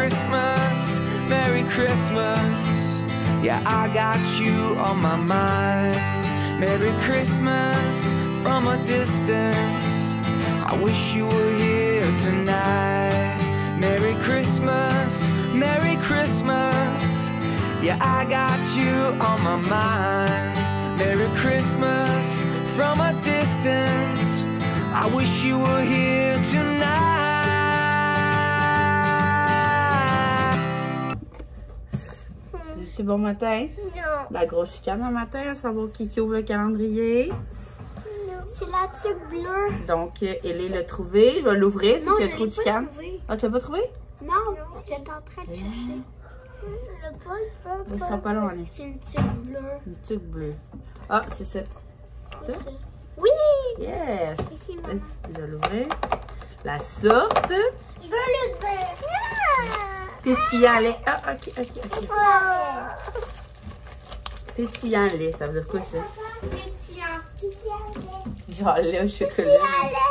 Christmas, Merry Christmas. Yeah, I got you on my mind. Merry Christmas from a distance. I wish you were here tonight. Merry Christmas, Merry Christmas. Yeah, I got you on my mind. Merry Christmas from a distance. I wish you were here tonight. C'est bon matin? Non. La grosse chicane le matin, à savoir qui ouvre le calendrier. Non. C'est la tuque bleue. Donc, Ellie l'a trouvé. Je vais l'ouvrir vu qu'il y a trop de chicane. Ah, tu l'as pas trouvé? Non, j'étais en train de chercher. Le bol, Il sera pas long, Annie. c'est une tuque bleue. Une tuque bleue. Ah, c'est ça. Ça? Oui! Yes! Ici, maman. Je vais l'ouvrir. La sorte. Je veux le dire. Pétillant lait. Ah, ok. Ah. Pétillant lait, ça veut dire quoi ça? Pétillant. Genre lait au chocolat.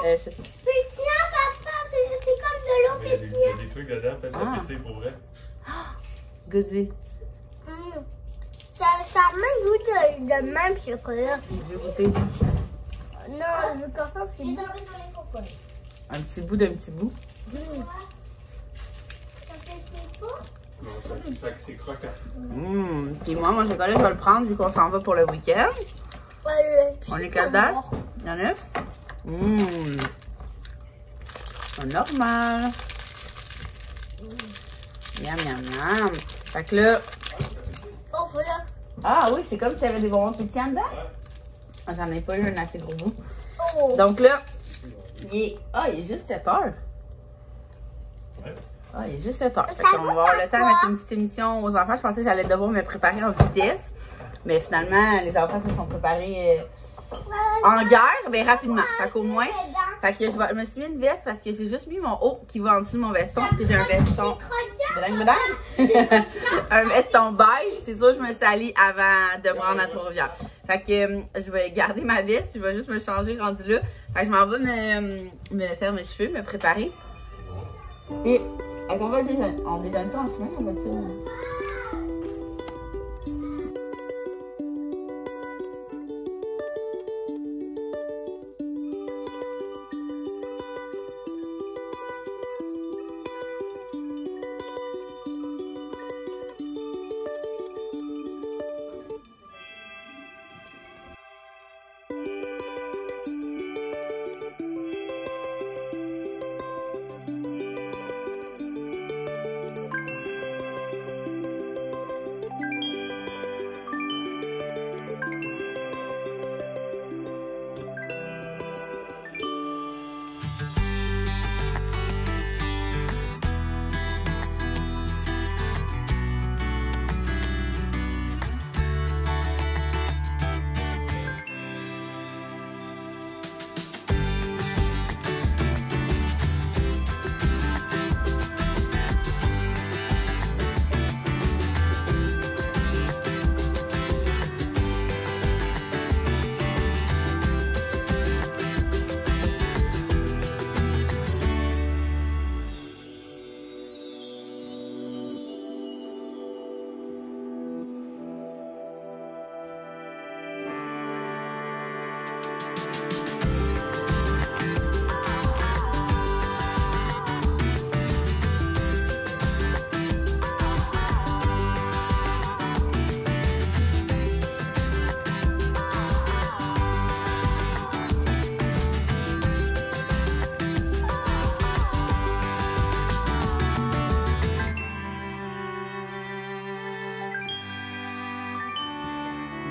Pétillant, papa, c'est comme de l'eau Il y a pétillante. des trucs dedans, peut-être ça pétille pour vrai. Goody. Ça a même goût de même chocolat. Je vais goûter. Non, je veux qu'on fasse. J'ai tombé sur les cocottes. Un petit bout d'un petit bout. Ça fait pas? Non, ça c'est croquant. Puis moi, mon chocolat, je vais le prendre vu qu'on s'en va pour le week-end. On est quelle date? Il y en a 9? C'est normal. Miam. Fait que là... Oh, voilà. Ah oui, c'est comme si tu avais des bonbons pétillants dedans. Ah, j'en ai pas eu un assez gros bout. Oh. Donc là, il est juste 7 heures. Ouais. Ah, il est juste 7 heures. Fait qu'on va avoir le temps de mettre une petite émission aux enfants. Je pensais que j'allais devoir me préparer en vitesse. Mais finalement, les enfants se sont préparés en guerre, bien rapidement. Fait qu'au moins, je me suis mis une veste parce que j'ai juste mis mon haut qui va en dessous de mon veston. Puis j'ai un veston. Un veston beige. C'est ça, je me suis allée avant de me rendre à Trois-Rivières. Fait que je vais garder ma veste puis je vais juste me changer rendu là. Fait que je m'en vais me faire mes cheveux, me préparer. Et on va déjeuner. On déjeune ça en chemin, on va dire.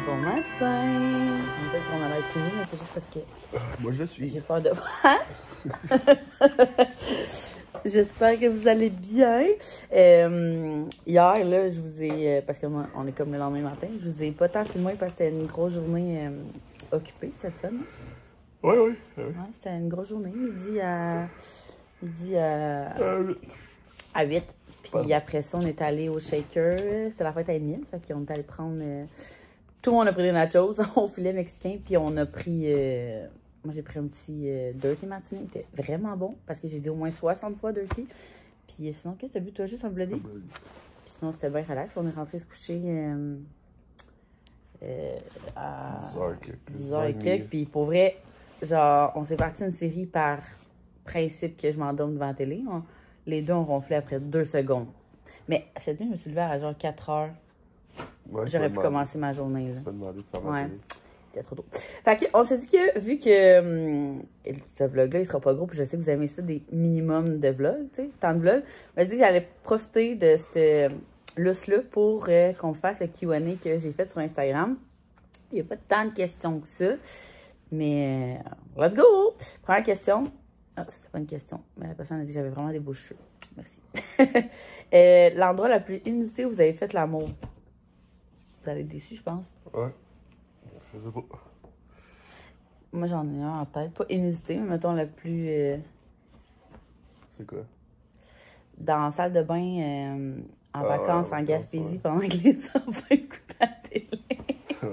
Bon matin! On dirait qu'on a l'air tout nu, mais c'est juste parce que... Moi, je suis. J'ai peur de... J'espère que vous allez bien. Hier, là, je vous ai... parce que moi, on est comme le lendemain matin. Je vous ai pas tant filmé parce que c'était une grosse journée occupée. C'était le fun, hein? Oui. Ouais, c'était une grosse journée. Midi à 8. Puis après ça, on est allé au Shaker. C'était la fête à Emile. Fait qu'on est allé prendre... tout le monde a pris des nachos au filet mexicain. Puis on a pris... moi, j'ai pris un petit Dirty Martini. Il était vraiment bon. Parce que j'ai dit au moins 60 fois Dirty. Puis sinon, qu'est-ce que t'as bu, toi? Juste un bloody? Un bloody. Puis sinon, c'était bien relax. On est rentré se coucher à 10h et quelques. Puis pour vrai, genre, on s'est parti une série par principe que je m'endorme devant la télé. Les deux ont ronflé après 2 secondes. Mais cette nuit, je me suis levée à genre 4h. Ouais, J'aurais pu commencer ma journée. Là. Tu m'as demandé de faire Ouais. ma télé. C'était trop tôt. Fait qu'on s'est dit que, vu que ce vlog-là, il sera pas gros, puis je sais que vous aimez ça, des minimums de vlogs, tu sais, tant de vlogs, je me suis dit que j'allais profiter de cette lousse-là pour qu'on fasse le Q&A que j'ai fait sur Instagram. Il n'y a pas tant de questions que ça, mais let's go! Première question. Ah, c'est pas une question, mais la personne a dit que j'avais vraiment des beaux cheveux. Merci. L'endroit le plus inusité où vous avez fait l'amour? Vous allez être déçus, je pense. Ouais. Je sais pas. Moi, j'en ai un en tête. Pas inusité, mais mettons le plus... C'est quoi? dans la salle de bain en vacances en Gaspésie ouais. pendant que les enfants écoutaient la télé. Ouais.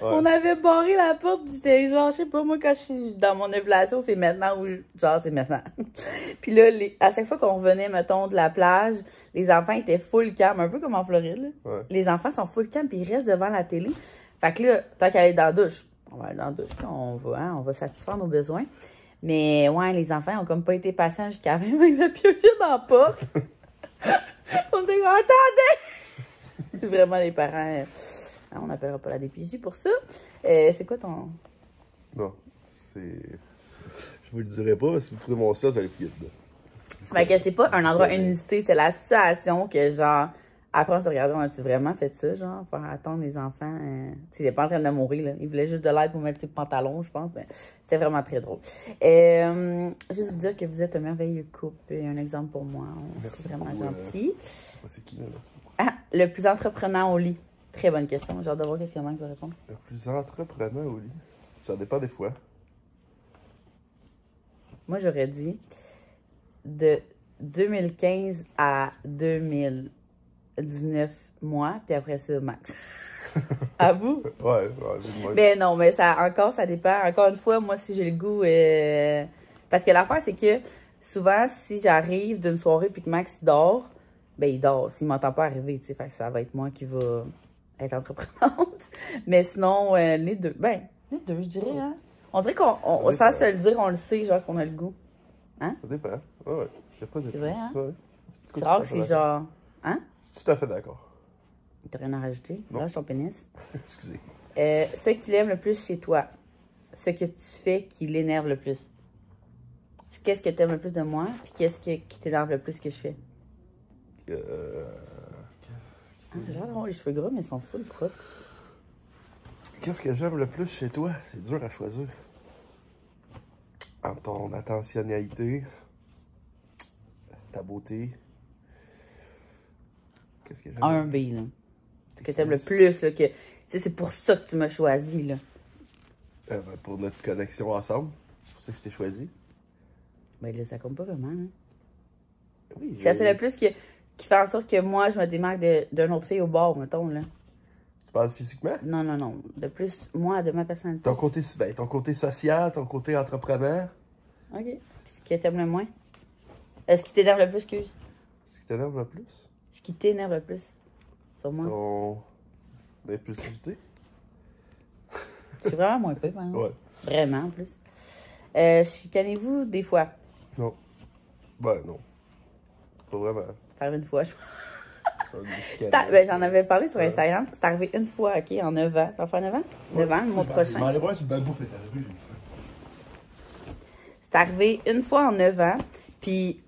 On avait barré la porte du territoire. Genre, je sais pas, moi, quand je suis dans mon ovulation, c'est maintenant ou genre, c'est maintenant. Puis là, à chaque fois qu'on revenait, mettons, de la plage, les enfants étaient full cam, un peu comme en Floride. Là. Ouais. Les enfants sont full cam, puis ils restent devant la télé. Fait que là, tant qu'à aller dans la douche, on va aller dans la douche, puis on va satisfaire nos besoins. Mais ouais, les enfants ont comme pas été patients jusqu'à 20 minutes de piocher dans la porte. On était comme, attendez! C'est vraiment les parents. On n'appellera pas la DPJ pour ça. C'est quoi ton... Non, c'est... Je vous le dirai pas, parce que vous trouvez mon sel, vous allez fouiller dedans. Fait que c'est pas un endroit inusité, c'est la situation que genre... Après, on se regardait, on a-tu vraiment fait ça, genre, faire attendre les enfants? Tu sais, il n'est pas en train de mourir, là. Il voulait juste de l'aide pour mettre ses pantalons, je pense, mais c'était vraiment très drôle. Juste vous dire que vous êtes un merveilleux couple et un exemple pour moi. C'est vraiment gentil. C'est qui, là? Ah, le plus entreprenant au lit. Très bonne question. J'ai hâte de voir qu'est-ce qu'il y a qui va répondre. Le plus entreprenant au lit? Ça dépend des fois. Moi, j'aurais dit de 2015 à 2019 mois, puis après ça, max. À vous? Ouais. Mais non, mais ça dépend. Encore une fois, moi, si j'ai le goût... Parce que l'affaire, c'est que souvent, si j'arrive d'une soirée puis que Max il dort, ben il dort. S'il m'entend pas arriver, tu sais, fait que ça va être moi qui va être entreprenante. Mais sinon, les deux, je dirais, hein. On dirait qu'on, sans se le dire, on le sait, genre, qu'on a le goût. Hein? Ça dépend. Ouais. Y a pas de C'est vrai, hein? Ouais. C'est rare que c'est genre... Hein? Tout à fait d'accord. T'as rien à rajouter? Non. Lâche ton pénis. Excusez. Ce qu'il aime le plus chez toi. Ce que tu fais qui l'énerve le plus. Qu'est-ce que tu aimes le plus de moi? Puis qu'est-ce qui t'énerve le plus que je fais? J'ai l'air d'avoir les cheveux gras, mais ils sont full propres. Qu'est-ce que j'aime le plus chez toi? C'est dur à choisir. En ton attentionnalité, ta beauté. Qu'est-ce que j'aime? Un B, là. Ce que tu aimes le plus, là, que... Tu sais, c'est pour ça que tu m'as choisi, là. Pour notre connexion ensemble. C'est pour ça que je t'ai choisi. Ben là, ça compte pas vraiment, hein. Oui. Ça, c'est le plus qui fait en sorte que moi, je me démarque d'une autre fille au bord, mettons, là. Tu parles physiquement? Non. De plus, moi, de ma personnalité. Ton côté social, ton côté entrepreneur. OK. Puis ce qui t'aime le moins? Ce qui t'énerve le plus, excuse? Ce qui t'énerve le plus? Ce qui t'énerve le plus? Sur moi? Ton impulsivité? C'est vraiment moins peu, hein? Ouais. Vraiment, en plus. Chicanez-vous des fois? Non. Ben non. Pas vraiment. C'est arrivé une fois, je pense. Ben, J'en avais parlé sur Instagram. C'est arrivé une fois, OK, en 9 ans. Ça va faire 9 ans? 9 ans, le mois prochain. Allez voir si Babouf est arrivé. C'est arrivé une fois en 9 ans, puis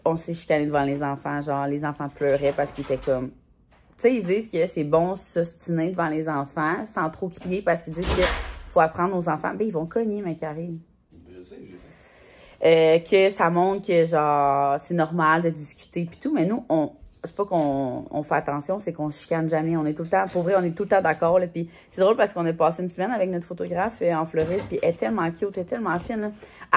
on s'est chicané devant les enfants. Genre, les enfants pleuraient parce qu'ils étaient comme... Tu sais, ils disent que c'est bon s'ostiner devant les enfants sans trop crier parce qu'ils disent qu'il faut apprendre aux enfants. Ben, ils vont cogner, mais qui arrive. Je sais, j'ai fait. Que ça montre que, genre, c'est normal de discuter puis tout. Mais nous, c'est pas qu'on fait attention, c'est qu'on chicane jamais. On est tout le temps, pour vrai, on est tout le temps d'accord. Puis c'est drôle parce qu'on a passé une semaine avec notre photographe en Floride. Puis elle est tellement cute, elle est tellement fine. Là.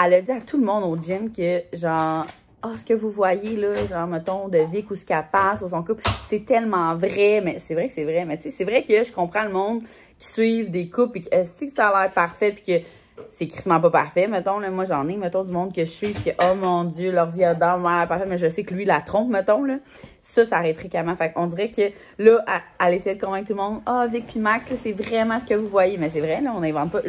Elle a dit à tout le monde au gym que, genre, ce que vous voyez, là, genre, mettons, de Vic ou ce qu'elle passe ou son couple, c'est tellement vrai. Mais c'est vrai que c'est vrai. Mais tu sais, c'est vrai que je comprends le monde qui suivent des couples et que si ça a l'air parfait puis que c'est crissement pas parfait, mettons, là. Moi, j'en ai, mettons, du monde que je suis, que, oh mon Dieu, leur vie a dans mal parfait, mais je sais que lui, la trompe, mettons, là. Ça arrive fréquemment. Fait qu'on dirait que, là, elle essaie de convaincre tout le monde, ah, Vic puis Max, là, c'est vraiment ce que vous voyez. Mais c'est vrai, là, on n'invente pas.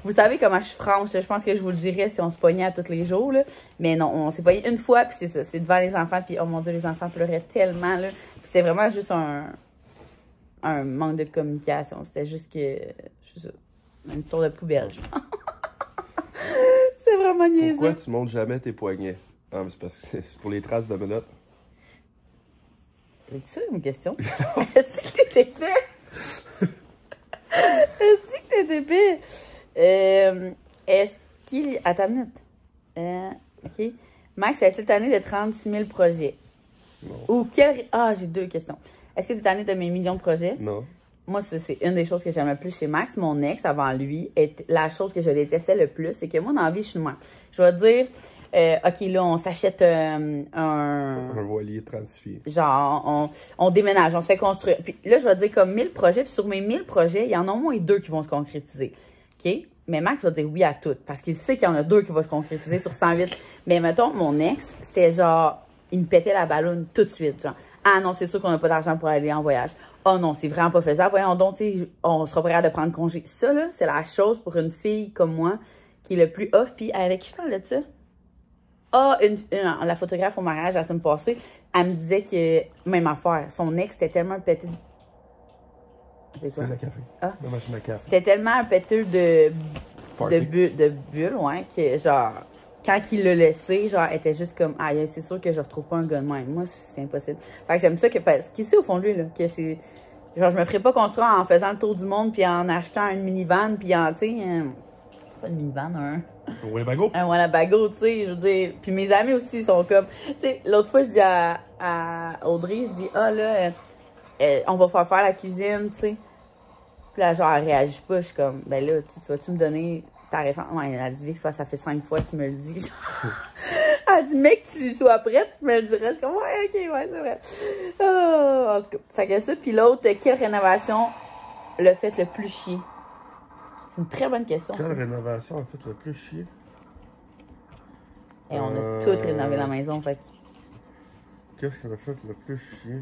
Vous savez comment je suis franche, là. Je pense que je vous le dirais si on se pognait à tous les jours, là. Mais non, on s'est pogné une fois, puis c'est ça. C'est devant les enfants, puis oh mon Dieu, les enfants pleuraient tellement, là. Puis c'était vraiment juste un manque de communication. C'était juste que, je sais ça, une tour de poubelle, je pense. C'est vraiment niaiseux. Pourquoi tu montes jamais tes poignets? Ah, mais c'est parce que c'est pour les traces de menottes. C'est ça une question? Est-ce que t'es épais? Est-ce que t'es épais? Est-ce qu'il... Attends une minute. OK. Max, est-il tanné de 36 000 projets? Non. Ou quel... Ah, j'ai 2 questions. Est-ce que t'es tanné de mes millions de projets? Non. Moi, c'est une des choses que j'aime le plus chez Max. Mon ex, avant lui, la chose que je détestais le plus, c'est que moi, dans la vie, je suis de même. Je vais dire... OK, là, on s'achète un voilier transifié. Genre, on déménage, on se fait construire. Puis là, je vais dire comme 1000 projets. Puis sur mes 1000 projets, il y en a au moins 2 qui vont se concrétiser. OK? Mais Max va dire oui à toutes. Parce qu'il sait qu'il y en a 2 qui vont se concrétiser sur 108. Mais mettons, mon ex, c'était genre, il me pétait la balloune tout de suite. Genre, ah non, c'est sûr qu'on n'a pas d'argent pour aller en voyage. Oh non, c'est vraiment pas faisable. Voyons donc, tu sais, on sera prêt de prendre congé. Ça, là, c'est la chose pour une fille comme moi qui est le plus off. Puis avec qui je parle de ça? Ah, la photographe au mariage la semaine passée, elle me disait que, même affaire, son ex était tellement un péteux. C'est le café. Ah. La machine à café. C'était tellement un péteux de bulles, ouais, que genre, quand il l'a laissé, genre, elle était juste comme, aïe, c'est sûr que je retrouve pas un gars de même. Moi, c'est impossible. Fait que j'aime ça que, parce qu'il sait au fond de lui, là, que c'est, genre, je me ferais pas construire en faisant le tour du monde, puis en achetant une minivan, puis en, tu sais, pas une minivan, Un Winnebago? Un Winnebago, tu sais, je veux dire. Puis mes amis aussi sont comme, tu sais, l'autre fois, je dis à Audrey, je dis, ah là, on va faire la cuisine, tu sais. Puis là, genre, elle réagit pas, je suis comme, ben là, tu vas-tu me donner ta référence? Ouais, elle a dit, Vic, ça fait 5 fois que tu me le dis, genre. Elle dit, mec, tu sois prête, tu me le dirais. Je suis comme, ouais, ok, ouais, c'est vrai. Oh, en tout cas, fait que ça. Puis l'autre, quelle rénovation le fait le plus chier? Une très bonne question. Quelle rénovation a fait le plus chier? Et on a toutes rénové la maison, fait que... Qu'est-ce qui a fait le plus chier?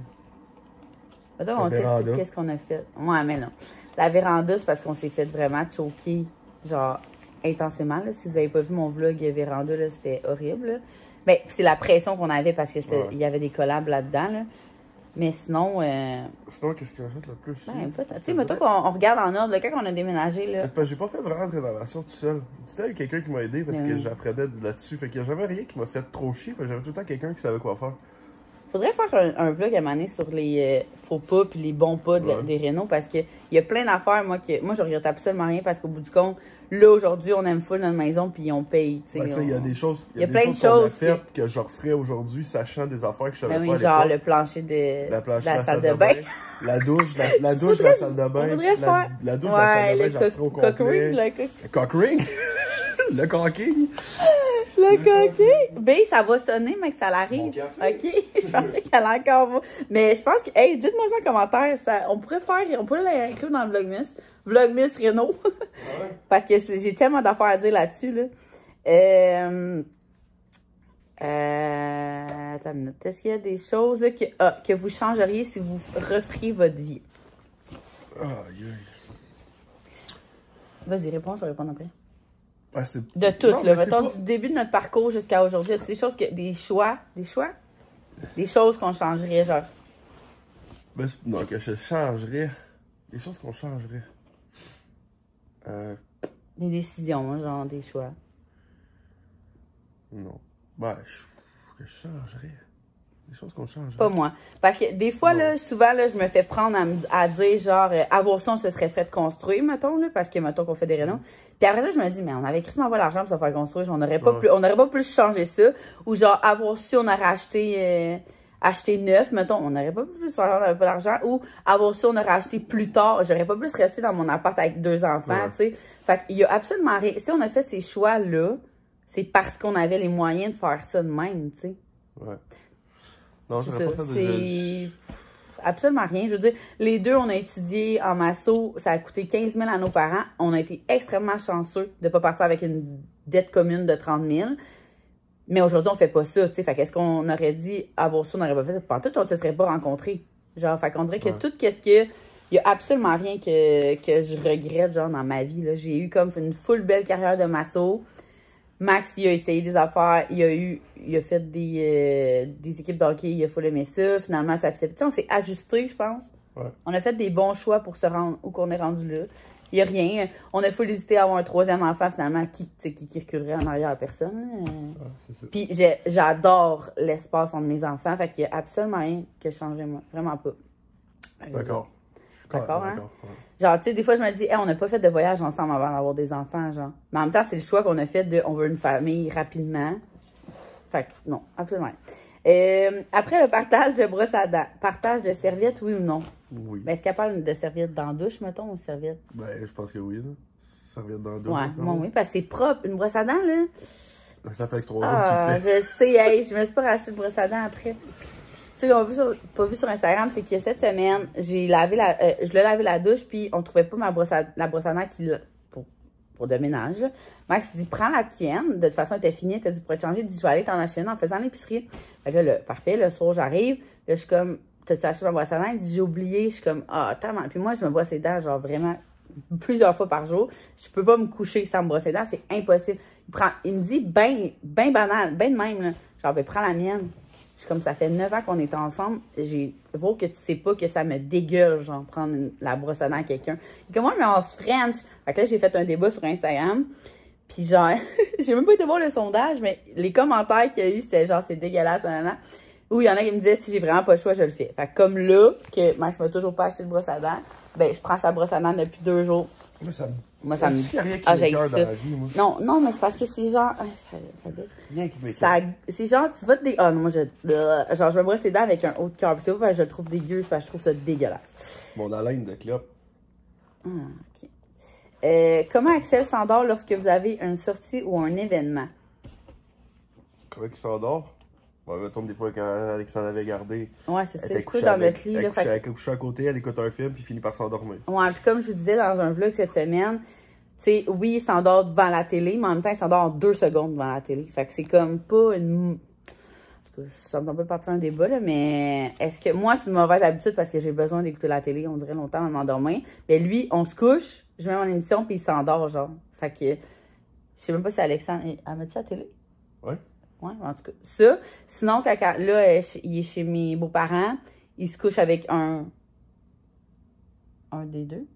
Attends, on dit qu'est-ce qu'on a fait. Ouais, mais non. La véranda, c'est parce qu'on s'est fait vraiment choquer, genre, intensément, là. Si vous avez pas vu mon vlog véranda, là, c'était horrible, là. Mais c'est la pression qu'on avait parce que il y avait des collabs là-dedans, là. Mais sinon... Sinon, qu'est-ce qui a fait le plus chier? Ben, tu sais, mettons qu'on regarde en ordre, le cas qu'on a déménagé, là. C'est parce que j'ai pas fait vraiment de rénovation tout seul. C'était quelqu'un qui m'a aidé parce que j'apprenais là-dessus. Fait qu'il n'y a jamais rien qui m'a fait trop chier. Fait que j'avais tout le temps quelqu'un qui savait quoi faire. Faudrait faire un vlog à maner sur les faux pas puis les bons pas des rénaux parce qu'il y a plein d'affaires, moi, je regrette absolument rien parce qu'au bout du compte, là, aujourd'hui, on aime full notre maison puis on paye, tu sais. Il y a des choses, il y a plein de choses que je referais aujourd'hui, sachant des affaires que je savais pas. Oui, genre le plancher de la salle de bain. La douche, la douche de la salle de bain. La douche de la salle de bain, j'en ferais au complet. Le cock ring. Le cocking. Le coquet. Ben, ça va sonner, mais que ça l'arrive. OK? Je pensais qu'elle a encore... Mais je pense que... Hey, dites-moi ça en commentaire. On pourrait l'inclure dans le Vlogmas. Vlogmas Renault. Ouais. Parce que j'ai tellement d'affaires à dire là-dessus, là. Attends une minute. Est-ce qu'il y a des choses que vous changeriez si vous referiez votre vie? Vas-y, réponds, je vais répondre après. Ah, de tout, là. Mettons, du début de notre parcours jusqu'à aujourd'hui. Des choses des choix? Des choses qu'on changerait, genre. Ben, non, que je changerais. Des choses qu'on changerait. Des décisions, hein, genre des choix. Non. Ben, que je changerais. Des choses qu'on changerait. Pas moi. Parce que des fois, là, souvent, là, je me fais prendre à dire, genre, avoir ça, on se serait fait construire, mettons, là, parce que, mettons, qu'on fait des rénaux. Puis après ça, je me dis, mais on avait crissement pas l'argent pour se faire construire. On n'aurait pas plus changé ça. Ou genre, avoir su, on aurait acheté neuf, mettons, on n'aurait pas plus faire, on n'avait pas l'argent. Ou avoir su, on aurait acheté plus tard. J'aurais pas plus resté dans mon appart avec 2 enfants, tu sais. Fait qu'il y a absolument rien. Si on a fait ces choix-là, c'est parce qu'on avait les moyens de faire ça de même, tu sais. Ouais. Non, j'aurais pas fait de... absolument rien. Je veux dire, les deux, on a étudié en masso, ça a coûté 15 000 à nos parents. On a été extrêmement chanceux de ne pas partir avec une dette commune de 30 000. Mais aujourd'hui, on fait pas ça, tu sais. Fait qu'est-ce qu'on aurait dit avoir ça, on n'aurait pas fait. Pendant tout, on se serait pas rencontrés. Genre, fait qu'on dirait que tout qu'est-ce que... Il y a absolument rien que je regrette, genre, dans ma vie, là. J'ai eu comme une full belle carrière de masso. Max, il a essayé des affaires, il a fait des équipes de hockey, il a full aimé ça. Finalement, ça fait... Tu sais, on s'est ajusté, je pense. Ouais. On a fait des bons choix pour se rendre où qu'on est rendu là. Il n'y a rien. On a full hésité à avoir un troisième enfant, finalement, qui reculerait en arrière à personne. Puis j'adore l'espace entre mes enfants. Fait qu'il n'y a absolument rien que je changerais, moi. Vraiment pas. D'accord. D'accord, hein? Ouais. Genre, tu sais, des fois, je me dis, hey, on n'a pas fait de voyage ensemble avant d'avoir des enfants, genre. Mais en même temps, c'est le choix qu'on a fait de, on veut une famille rapidement. Fait que, non, absolument rien. Après le partage de brosse à dents, partage de serviettes, oui ou non? Oui. Ben, est-ce qu'elle parle de serviettes dans la douche, mettons, ou serviettes? Ben, je pense que oui, là. Serviette dans le dos. Ouais, moi, oui, parce que c'est propre. Une brosse à dents, là. Ça fait 3 jours Ah, que tu le fais. je sais, hey, je me suis pas racheté de brosse à dents après. Ce qu'on n'a pas vu sur Instagram, c'est que cette semaine, je l'ai lavé la douche, puis on trouvait pas la brosse à dents pour de ménage. Là. Max dit, prends la tienne. De toute façon, elle était finie, tu as dû pour te changer. Il dit, je vais aller t'en acheter une en faisant l'épicerie. Fait que là, parfait, le soir, j'arrive. Là, je suis comme, t'as-tu acheté ma brosse à dents? Il dit, j'ai oublié. Je suis comme, ah, tellement. Puis moi, je me brosse les dents, genre vraiment plusieurs fois par jour. Je peux pas me coucher sans me brosser les dents, c'est impossible. Il me dit, ben banal, ben de même, là. Genre, ben, prends la mienne. Je suis comme, ça fait 9 ans qu'on est ensemble. Vaut que tu sais pas que ça me dégueule, genre, prendre la brosse à dents à quelqu'un. Et comme moi, mais on se French. Fait que là, j'ai fait un débat sur Instagram. Puis genre, j'ai même pas été voir le sondage, mais les commentaires qu'il y a eu, c'était genre, c'est dégueulasse, nanana. Ou il y en a qui me disaient, si j'ai vraiment pas le choix, je le fais. Fait que comme là, que Max m'a toujours pas acheté de brosse à dents, ben, je prends sa brosse à dents depuis 2 jours. Moi, ça me... Il y a rien qui Ah, j'ai m'écoeure ça. dans la vie, moi. Non, mais c'est parce que c'est genre... Ça baisse. Rien qui m'écoeure. C'est genre, tu vas te Ah non, moi, genre, je me brosse les dents avec un haut de cœur. C'est pas parce que je le trouve dégueu, c'est parce que je trouve ça dégueulasse. Mon haleine de clope. Ah, OK. Comment Axel s'endort lorsque vous avez une sortie ou un événement? Comment il s'endort? Bon, mettons des fois quand Alexandre avait gardé. Ouais, c'est ça. Elle Il se couche dans notre lit. Elle Là, est couchée à côté, elle écoute un film, puis finit par s'endormir. Ouais, puis comme je vous disais dans un vlog cette semaine, tu sais, oui, il s'endort devant la télé, mais en même temps, il s'endort en 2 secondes devant la télé. Fait que c'est comme pas une... En tout cas, ça me peut partir un débat, là, mais est-ce que... Moi, c'est une mauvaise habitude parce que j'ai besoin d'écouter la télé, on dirait longtemps avant de m'endormir. Mais lui, on se couche, je mets mon émission, puis il s'endort, genre. Fait que... Je sais même pas si Alexandre... Elle met-tu la télé? Ouais. Ouais, en tout cas. Ça. Sinon, là, il est chez mes beaux-parents. Il se couche avec un des deux.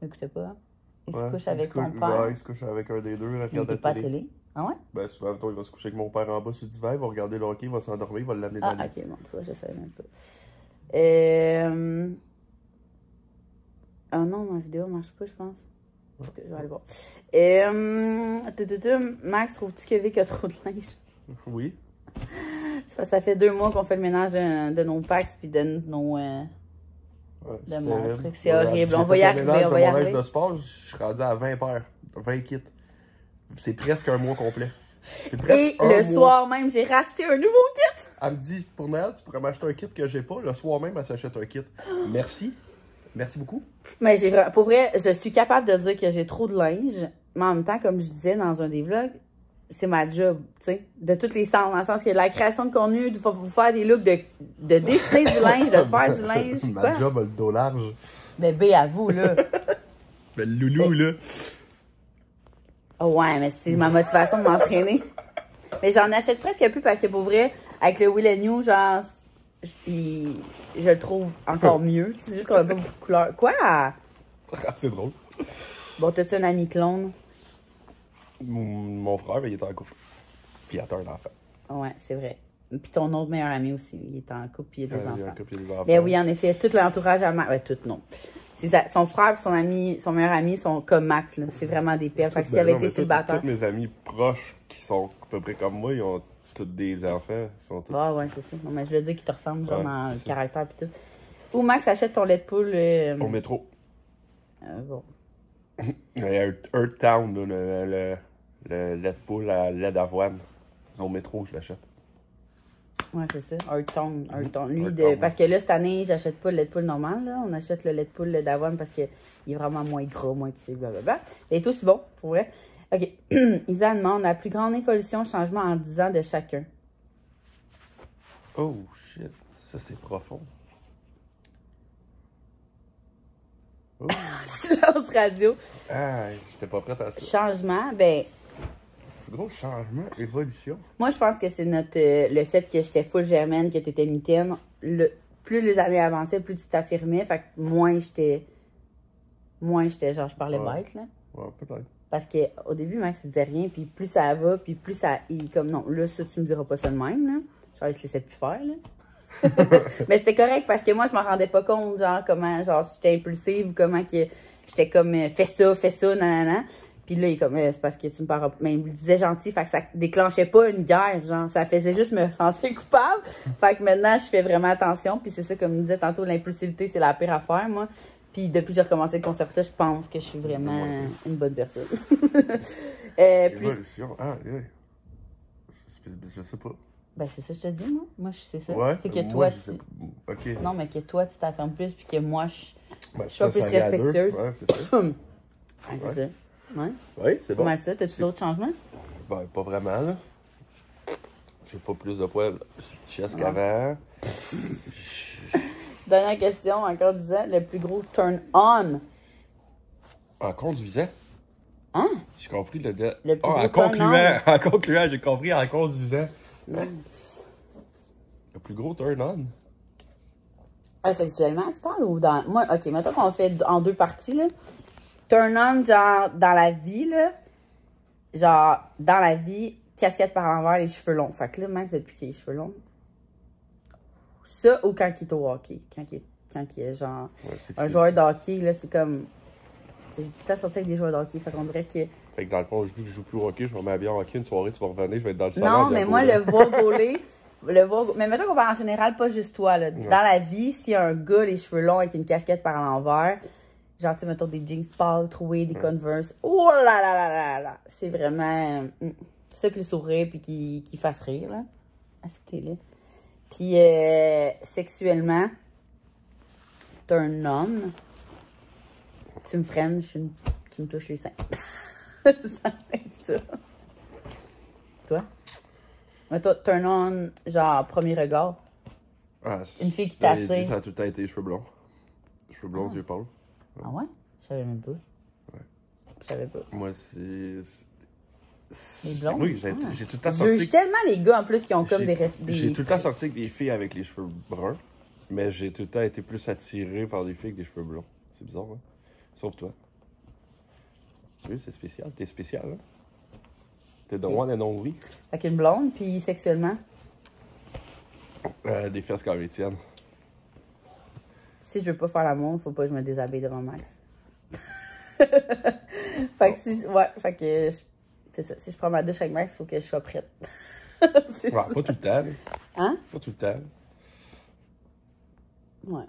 N'écoutez pas. Hein? Il se couche avec ton père. Ouais, il se couche avec un des deux. Il regarde la télé. Ah ouais? Ben, souvent, il va se coucher avec mon père en bas sur le divan, il va regarder le hockey, il va s'endormir, il va l'amener dans le lit. Ah, ok, bon, tu vois, je savais même pas. Ah non, ma vidéo marche pas, je pense. Je vais aller voir. Max, trouves-tu que Vic a trop de linge? Oui. C'est parce que ça fait 2 mois qu'on fait le ménage de nos packs puis de nos... de mon truc. C'est horrible. On va y arriver, on va y arriver. De sport, je suis rendu à 20 paires, 20 kits. C'est presque un mois complet. Et le soir même, j'ai racheté un nouveau kit. Elle me dit, pour Noël, tu pourrais m'acheter un kit que j'ai pas. Le soir même, elle s'achète un kit. Merci. Merci beaucoup. Mais pour vrai, je suis capable de dire que j'ai trop de linge. Mais en même temps, comme je disais dans un des vlogs, c'est ma job, tu sais, de toutes les sens. Dans le sens que la création de contenu, de vous faire des looks, de défiler du linge, de faire du linge. Ma job a le dos large. Bébé, à vous, là. Le loulou, là. Oh ouais, mais c'est ma motivation de m'entraîner. Mais j'en achète presque plus parce que pour vrai, avec le Will & You, genre, je le trouve encore mieux. C'est juste qu'on a pas beaucoup de couleurs. Quoi? Ah, c'est drôle. Bon, t'as-tu un ami clone? Mon frère, il est en couple. Puis il a un enfant. Ouais, c'est vrai. Puis ton autre meilleur ami aussi, il est en couple puis il a des enfants. Il a un couple, il a des enfants. Ben oui, en effet, tout l'entourage à Max. Ouais, tout non. Son frère et son meilleur ami sont comme Max, là. C'est vraiment des perles. Fait que s'il avait été célibataire. Tous mes amis proches qui sont à peu près comme moi, ils ont tous des enfants. Ah ouais, c'est ça. Non, mais je veux dire qu'ils te ressemblent, genre, dans le caractère et tout. Où Max achète ton lait de poule? Au métro. Bon. Earth Town, le lait de poule à lait d'avoine. Au métro, je l'achète. Ouais, c'est ça. Hearthstone. Lui, Hearthstone. parce que là, cette année, j'achète pas le lait de poule normal. Là. On achète le lait de poule d'avoine parce qu'il est vraiment moins gras, moins que c'est blablabla. Il est aussi bon, pour vrai. OK. Isa demande la plus grande évolution, changement en 10 ans de chacun. Oh, shit. Ça, c'est profond. Oh. Silence radio. Ah, j'étais pas prête à ça. Changement, ben... Plus gros changement, évolution. Moi, je pense que c'est le fait que j'étais full germaine, que t'étais mitaine. Plus les années avançaient, plus tu t'affirmais. Fait que moins j'étais genre, je parlais bête, là. Ouais, peut-être. Parce qu'au début, Max, il disait rien, puis plus ça va, puis plus ça... comme non, là, ça, tu me diras pas ça de même, là. Genre, il se laissait plus faire, là. Mais c'était correct, parce que moi, je m'en rendais pas compte, genre, comment, genre, si j'étais impulsive, comment que j'étais comme, fais ça, nanana. Puis là, il est comme, c'est parce que tu me parles. Mais il me disait gentil, fait que ça déclenchait pas une guerre, genre, ça faisait juste me sentir coupable. Fait que maintenant, je fais vraiment attention, puis c'est ça, comme il me disait tantôt, l'impulsivité, c'est la pire affaire, moi. Puis depuis que j'ai recommencé le concerto, je pense que je suis vraiment une bonne personne. Évolution, oui. Je sais pas. Ben, c'est ça que je te dis, moi. Moi, c'est ça. Ouais, c'est que moi, toi, OK. Non, mais que toi, tu t'affirmes plus, puis que moi, je suis ça, un peu ça vient à deux. respectueuse. Ouais, c'est ça. Ouais, c'est ça. Ouais. Oui, c'est bon. Comment ça? T'as-tu d'autres changements? Ben, pas vraiment, là. J'ai pas plus de poils sur le chest qu'avant. Dernière question, encore disant, le plus gros turn-on. En conduisant? Hein? J'ai compris le... Le plus en gros concluant. En concluant, j'ai compris en conduisant. Le plus gros turn-on? Ah, sexuellement, tu parles ou dans... Moi, OK, mettons qu'on fait en deux parties, là. Turn-on, genre, dans la vie, là. Genre, dans la vie, casquette par l'envers, les cheveux longs. Fait que là, Max, depuis qu'il a les cheveux longs. Ça, ou quand il est au hockey. Quand il est genre... un joueur de hockey, là, c'est comme... J'ai tout le temps sorti avec des joueurs de hockey. Fait qu'on dirait que... Fait que dans le fond, vu que je joue plus au hockey, je vais m'habiller en hockey une soirée, tu vas revenir, je vais être dans le salon. Non, mais moi, le voir gauler... Mais mettons qu'on parle en général, pas juste toi, là. Ouais. Dans la vie, s'il y a un gars, les cheveux longs avec une casquette par l'envers, genre, tu sais, mettons des jeans pâles, troués, des Converse. Oh là là là là là! C'est vraiment... ça, puis le sourire, puis qu'il fasse rire, là. Ah, c'est que t'es là. Puis, sexuellement, t'es un homme. Tu me freines, tu me touches les seins. Ça va être ça. Toi? Mais toi, turn on, genre, premier regard. Ah, Une fille qui t'attire. Ça a tout le temps été cheveux blonds. Cheveux blonds, yeux pâles. Ah ouais? Je savais même pas. Ouais. Je savais pas. Moi, c'est... Les blondes? Oui, j'ai tout le temps Je sorti... juge tellement les gars, en plus, qui ont comme des... J'ai tout le temps sorti avec des filles avec les cheveux bruns, mais j'ai tout le temps été plus attiré par des filles avec des cheveux blonds. C'est bizarre, hein? Sauf toi. Tu vois, c'est spécial. T'es spécial, hein? T'es the one and only. Fait qu'une blonde, puis sexuellement. Des fesses comme les tiennes. Si je veux pas faire l'amour, faut pas que je me déshabille devant Max. Fait que si... Ouais, fait que... C'est ça. Si je prends ma douche avec Max, il faut que je sois prête. Ouais, pas tout le temps. Là. Hein? Pas tout le temps. Ouais.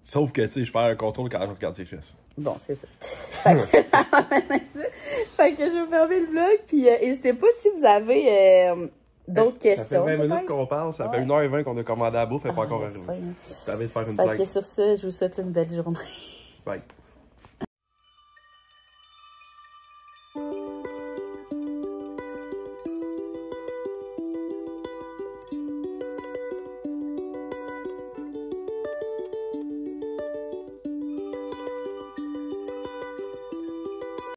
Sauf que, tu sais, je fais un contrôle quand je regarde ses fesses. Bon, c'est ça. Fait que ça m'amène à ça. Fait que je vais fermer le vlog, puis n'hésitez pas si vous avez d'autres questions. Ça fait 20 minutes peut-être. qu'on parle, ça fait 1h20 qu'on a commandé à la bouffe, elle n'est pas encore arrivée. Fin. Ça va de faire une Fait blague. que sur ça, je vous souhaite une belle journée. Bye.